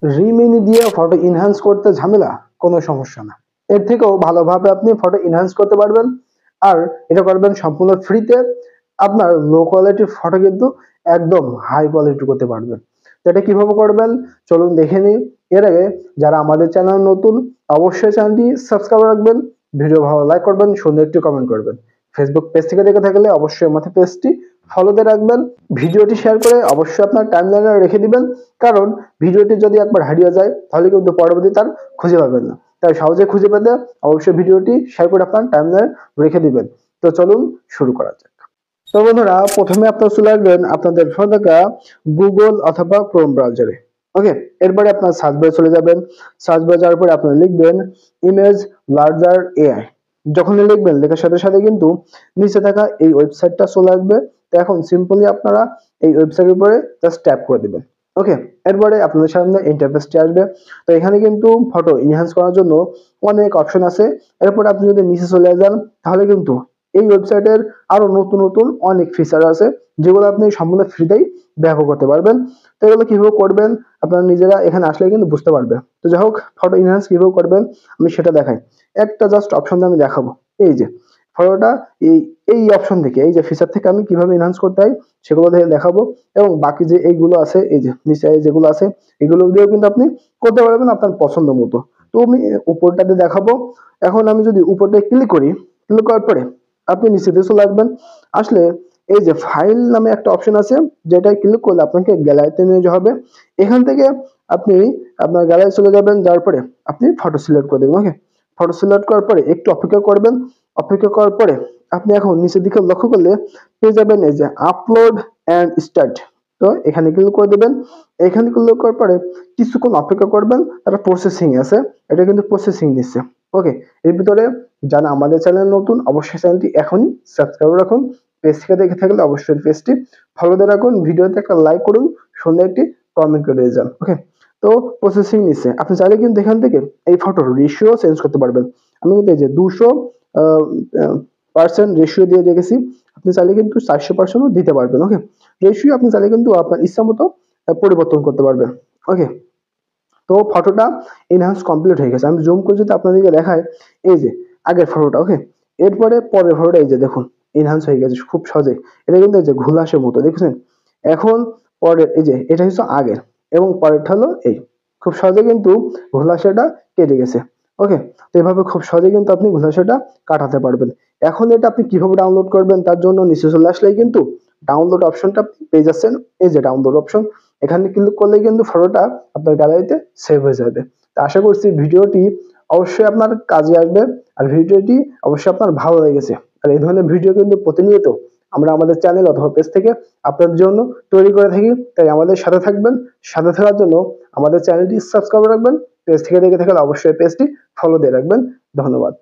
Remini দিয়ে photo enhance করতে ঝামেলা, কোনো সমস্যা না। এর থেকেও ভালোভাবে আপনি ফটো ইনহ্যান্স করতে পারবেন। আর এটা করবেন সম্পূর্ণ ফ্রিতে। আপনার লো কোয়ালিটির ফটো কিন্তু একদম হাই কোয়ালিটি করতে পারবেন। তো এটা কিভাবে করবেন চলুন দেখে নিই। এর আগে যারা আমাদের চ্যানেল নতুন, অবশ্যই চ্যানেলটি সাবস্ক্রাইব রাখবেন, ভিডিও ভালো লাইক করবেন, সুন্দর একটি কমেন্ট করবেন। ফেসবুক পেজ থেকে দেখে থাকলে অবশ্যই আমাদের পেজটি ফলোতে রাখবেন। ভিডিওটি শেয়ার করে অবশ্যই আপনার টাইমলাইনে রেখে দিবেন, কারণ ভিডিওটি যদি একবার হারিয়ে যায় তাহলে কিন্তু পরবর্তী তার খুঁজে পাবেন না। তাই সহজে খুঁজে পেতে অবশ্যই ভিডিওটি শেয়ার করে আপনার টাইমলাইনে রেখে দিবেন। তো চলুন শুরু করা যাক। তো বন্ধুরা, প্রথমে আপনারা চলে আসবেন আপনাদের ফোন থাকা গুগল অথবা ক্রোম ব্রাউজারে। ওকে, এরপরে আপনার সার্চ বারে চলে যাবেন। সার্চ বারে যাওয়ার পরে আপনারা লিখবেন ইমেজ লার্জার এআই। যখনই লিখবেন লেখার সাথে সাথে কিন্তু নিচে থাকা এই ওয়েবসাইটটা চলে আসবে। তো এখন সিম্পলি আপনারা এই ওয়েবসাইটের উপরে জাস্ট ট্যাপ করে দিবেন। ওকে, এরপরে আপনাদের সামনে ইন্টারফেসটি আসবে। তো এখানে কিন্তু ফটো ইনহ্যান্স করার জন্য অনেক অপশন আছে। এরপর আপনি যদি নিচে চলে যান তাহলে কিন্তু এই ওয়েবসাইটের আরো নতুন নতুন অনেক ফিচার আছে, যেগুলো আপনি সম্পূর্ণ ফ্রিতেই ব্যবহার করতে পারবেন। তো এগুলো কিভাবে করবেন আপনারা নিজেরা এখানে আসলে কিন্তু বুঝতে পারবেন। তো যাই হোক, ফটো ইনহ্যান্স কিভাবে করবেন আমি সেটা দেখাই। একটা জাস্ট অপশন আমি দেখাবো। এই যে ফটোটা এই এই অপশন থেকে, এই যে ফিচার থেকে আমি কিভাবে ইনহ্যান্স করতে হয় সেগুলো থেকে দেখাবো। এবং বাকি যে এইগুলো আছে, এই যে নিচে যেগুলো আছে এগুলো দিয়েও কিন্তু আপনি করতে পারবেন আপনার পছন্দ মতো। তো আমি উপরটাতে দেখাবো। এখন আমি যদি উপরটায় ক্লিক করি, ক্লিক করার পরে আপনি নিচেতে চলে আসবেন। আসলে এই যে ফাইল নামে একটা অপশন আছে, যেটা ক্লিক করলে আপনাকে গ্যালারিতে নিয়ে যাওয়া হবে। এখান থেকে আপনি আপনার গ্যালারি চলে যাবেন, যাওয়ার পরে আপনি ফটো সিলেক্ট করে দেবেন। ওকে, ফটো সিলেক্ট করার পরে একটু অপেক্ষা করবেন। অপেক্ষা করার পরে আপনি এখন নিচের দিকে লক্ষ্য করলে পেয়ে যাবেন এই যে আপলোড অ্যান্ড স্টার্ট। তো এখানে ক্লিক করে দেবেন। এখানে ক্লিক করার পরে কিছুক্ষণ অপেক্ষা করবেন, তারা প্রসেসিং আছে, এটা কিন্তু প্রসেসিং নিচ্ছে। ওকে, এর ভিতরে যারা আমাদের চ্যানেল নতুন অবশ্যই চ্যানেলটি এখনই সাবস্ক্রাইব রাখুন। পেজ থেকে দেখে থাকলে অবশ্যই পেজটি ফলোতে রাখুন, ভিডিওতে একটা লাইক করুন, সুন্দর একটি কমেন্ট করে যান। ওকে, তো প্রসেসিং নিচ্ছে। আপনি চাইলে কিন্তু এখান থেকে এই ফটোর রেশিও চেঞ্জ করতে পারবেন। আমি কিন্তু এই যে 200% রেশিও দিয়ে রেখেছি। আপনি চাইলে কিন্তু 400%ও দিতে পারবেন। ওকে, রেশিও আপনি চাইলে কিন্তু আপনার ইচ্ছা মতো পরিবর্তন করতে পারবেন। ওকে, তো ফটোটা এনহান্স কমপ্লিট হয়ে গেছে। আমি জুম করে যদি আপনাদেরকে দেখাই, এই যে আগের ফটোটা। ওকে, এরপরে পরের ফটোটা এই যে দেখুন এনহান্স হয়ে গেছে খুব সহজে। এটা কিন্তু এই যে ঘুলাসের মতো দেখছেন। এখন পরের এই যে এটা হচ্ছে আগের, এবং পরেরটা হলো এই। খুব সহজে কিন্তু ঘুলাসাটা কেটে গেছে। ওকে, তো এভাবে খুব সহজে কিন্তু আপনি ঘুলাসাটা কাটাতে পারবেন। এখন এটা আপনি কিভাবে ডাউনলোড করবেন তার জন্য নিচে চলে আসলেই কিন্তু ডাউনলোড অপশনটা আপনি পেয়ে যাচ্ছেন। এই যে ডাউনলোড অপশন, এখানে ক্লিক করলেই কিন্তু ফটোটা আপনার গ্যালারিতে সেভ হয়ে যাবে। তো আশা করছি ভিডিওটি অবশ্যই আপনার কাজে আসবে, আর ভিডিওটি অবশ্যই আপনার ভালো লেগেছে। আর এই ধরনের ভিডিও কিন্তু প্রতিনিয়ত আমরা আমাদের চ্যানেল অথবা পেজ থেকে আপনাদের জন্য তৈরি করে থাকি। তাই আমাদের সাথে থাকবেন। সাথে থাকার জন্য আমাদের চ্যানেলটি সাবস্ক্রাইব রাখবেন। পেজ থেকে দেখে থাকলে অবশ্যই পেজটি ফলো দিয়ে রাখবেন। ধন্যবাদ।